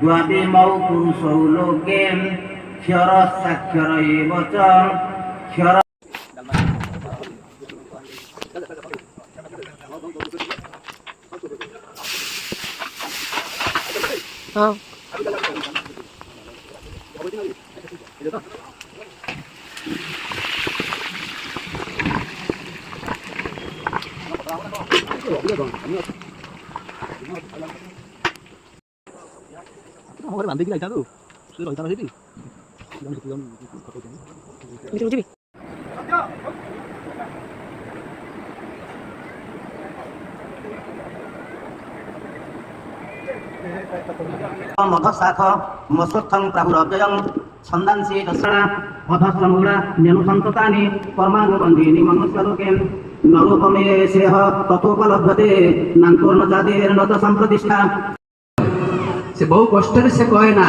দ্বাবিমৌ পুরুষৌ লোকে ক্ষরস্যাক্ষর এব চ ক্ষর। বান্ধি কি তো রহিতা সেটি মধশাখ মশ্বত্থং প্রাহুরব্যয়ং ছন্দাংসি দশরা অধসমূলা নেনুসন্ততানি কর্মানুবন্ধীনি মনুষ্যলোকে নরূপমে সেহ তথোপলভ্যতে নান্তর্ন জাতির নত সম্প্রতিষ্ঠা। সে বহু কষ্টের সে কয় না